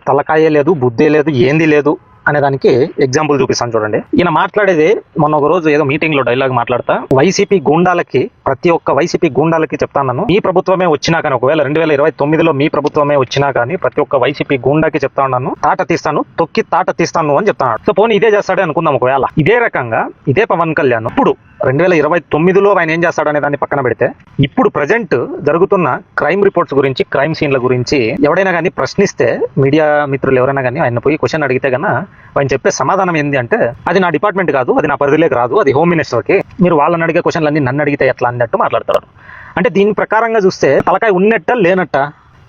తలకాయే లేదు, బుద్ధే లేదు, ఏంది లేదు అనేదానికి ఎగ్జాంపుల్ చూపిస్తాను చూడండి. ఈయన మాట్లాడేది మొన్న ఒక రోజు ఏదో మీటింగ్ లో డైలాగ్ మాట్లాడతా, వైసీపీ గూండాలకి, ప్రతి ఒక్క వైసీపీ గూండాలకి చెప్తాను, మీ ప్రభుత్వమే వచ్చినా కానీ, ఒకవేళ 2029లో మీ ప్రభుత్వమే వచ్చినా కానీ ప్రతి ఒక్క వైసీపీ గూండాకి చెప్తా ఉన్నాను, తాట తీస్తాను, తొక్కి తాట తీస్తాను అని చెప్తాను. సో పోనీ ఇదే చేస్తాడే అనుకుందాం. ఒకవేళ ఇదే రకంగా ఇదే పవన్ కళ్యాణ్ ఇప్పుడు 2029లో ఆయన ఏం చేస్తాడనే దాన్ని పక్కన పెడితే, ఇప్పుడు ప్రజెంట్ జరుగుతున్న క్రైమ్ రిపోర్ట్స్ గురించి, క్రైమ్ సీన్ల గురించి ఎవడైనా కానీ ప్రశ్నిస్తే, మీడియా మిత్రులు ఎవరైనా కానీ ఆయన పోయి క్వశ్చన్ అడిగితే కన్నా ఆయన చెప్పే సమాధానం ఏంది అంటే, అది నా డిపార్ట్మెంట్ కాదు, అది నా పరిధిలోకి రాదు, అది హోమ్ మినిస్టర్కి, మీరు వాళ్ళని అడిగే క్వశ్చన్లన్నీ నన్ను అడిగితే ఎట్లా అన్నట్టు మాట్లాడతారు. అంటే దీని ప్రకారంగా చూస్తే తలకాయ ఉన్నట్ట లేనట్ట,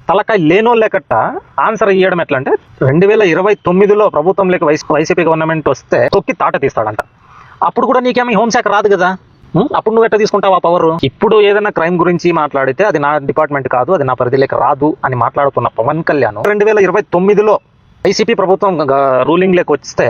తలకాయ లేనోళ్ళేకట్ట ఆన్సర్ ఇవ్వడం ఎట్లా అంటే, 2029లో ప్రభుత్వంలోకి వైసీపీ గవర్నమెంట్ వస్తే తొక్కి తాట తీస్తాడంట. అప్పుడు కూడా నీకేమీ హోంశాఖ రాదు కదా, అప్పుడు నువ్వు ఎట్లా తీసుకుంటావు ఆ పవర్? ఇప్పుడు ఏదైనా క్రైమ్ గురించి మాట్లాడితే అది నా డిపార్ట్మెంట్ కాదు, అది నా పరిధిలోకి రాదు అని మాట్లాడుతున్న పవన్ కళ్యాణ్ 2029లో వైసీపీ ప్రభుత్వం రూలింగ్ లేక వస్తే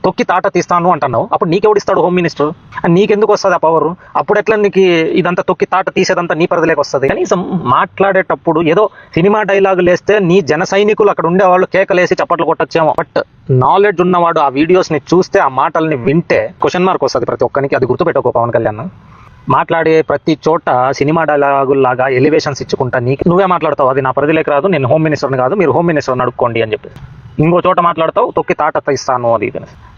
తొక్కి తాట తీస్తాను అంటున్నావు. అప్పుడు నీకెవడిస్తాడు హోమ్ మినిస్టర్? నీకెందుకు వస్తుంది ఆ పవర్? అప్పుడు ఎట్లా నీకు ఇదంతా తొక్కి తాట తీసేదంతా నీ పరిధిలోకి వస్తుంది? కనీసం మాట్లాడేటప్పుడు ఏదో సినిమా డైలాగులు వేస్తే నీ జన సైనికులు అక్కడ ఉండేవాళ్ళు కేకలేసి చప్పట్లు కొట్టచ్చేమో, బట్ నాలెడ్జ్ ఉన్నవాడు ఆ వీడియోస్ని చూస్తే, ఆ మాటల్ని వింటే క్వశ్చన్ మార్క్ వస్తుంది ప్రతి ఒక్కరికి. అది గుర్తుపెట్టుకో పవన్ కళ్యాణ్. మాట్లాడే ప్రతి చోట సినిమా డైలాగుల్లాగా ఎలివేషన్స్ ఇచ్చుకుంటా నువ్వే మాట్లాడతావు, అది నా పరిధిలోకి రాదు, నేను హోమ్ మినిస్టర్ని కాదు, మీరు హోమ్ మినిస్టర్ని అడుక్కోండి అని చెప్పి ఇంకో చోట మాట్లాడతావు, తొక్కి తాట ఇస్తాను అది.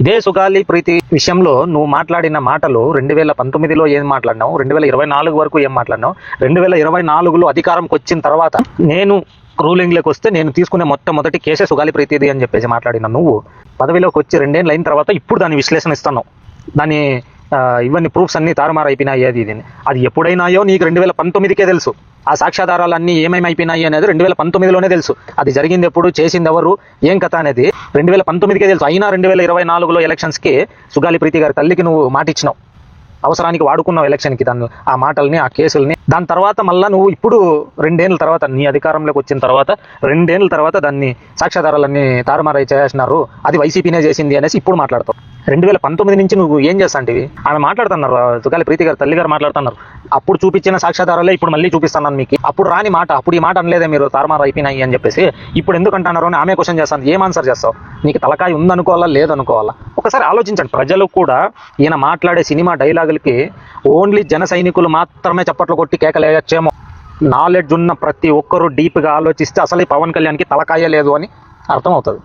ఇదే సుగాలి ప్రీతి విషయంలో నువ్వు మాట్లాడిన మాటలు 2019లో ఏం మాట్లాడినావు, 2024 వరకు ఏం మాట్లాడినావు, 2024లో అధికారంకి వచ్చిన తర్వాత నేను రూలింగ్లోకి వస్తే నేను తీసుకునే మొట్టమొదటి కేసే సుగాలి ప్రీతిది అని చెప్పేసి మాట్లాడిన నువ్వు, పదవిలోకి వచ్చి 2 ఏళ్ళు అయిన తర్వాత ఇప్పుడు దాని విశ్లేషణ ఇస్తాను, దాని ఇవన్నీ ప్రూఫ్స్ అన్ని తారుమారు అయిపోయినాయి, అది ఎప్పుడైనాయో నీకు 2019కే తెలుసు. ఆ సాక్ష్యాధారాలన్నీ ఏమేమి అయిపోయినాయి అనేది 2019లోనే తెలుసు. అది జరిగింది ఎప్పుడు, చేసింది ఎవరు, ఏం కథ అనేది 2019కే తెలుసు. అయినా 2024లో ఎలక్షన్స్కి సుగాలి ప్రీతి గారి తల్లికి నువ్వు మాట ఇచ్చినావు, అవసరానికి వాడుకున్నావు ఎలక్షన్కి దాన్ని, ఆ మాటల్ని, ఆ కేసుల్ని. దాని తర్వాత మళ్ళీ నువ్వు ఇప్పుడు 2 ఏళ్ళ తర్వాత నీ అధికారంలోకి వచ్చిన తర్వాత 2 ఏళ్ళ తర్వాత దాన్ని సాక్ష్యాధారాలన్నీ తారుమారై చేసినారు, అది వైసీపీనే చేసింది అనేసి ఇప్పుడు మాట్లాడతావు. 2019 నుంచి నువ్వు ఏం చేస్తాంటివి? ఆమె మాట్లాడుతున్నారు, సుగాలి ప్రీతి గారు తల్లి గారు మాట్లాడుతున్నారు, అప్పుడు చూపించిన సాక్ష్యాధారాలే ఇప్పుడు మళ్ళీ చూపిస్తున్నాను మీకు, అప్పుడు రాని మాట, అప్పుడు ఈ మాట అనలేదే మీరు తారుమారు అయిపోయినాయి అని చెప్పేసి ఇప్పుడు ఎందుకు అంటున్నారు అని ఆమె క్వశ్చన్ చేస్తాను. ఏం ఆన్సర్ చేస్తావు? నీకు తలకాయ ఉందనుకోవాలా లేదనుకోవాలా? ఒకసారి ఆలోచించండి. ప్రజలు కూడా ఈయన మాట్లాడే సినిమా డైలాగులకి ఓన్లీ జన సైనికులు మాత్రమే చప్పట్లు కొట్టి కేకలేయచ్చేమో, నాలెడ్జ్ ఉన్న ప్రతి ఒక్కరూ డీప్గా ఆలోచిస్తే అసలు ఈ పవన్ కళ్యాణ్కి తలకాయ లేదు అని అర్థమవుతుంది.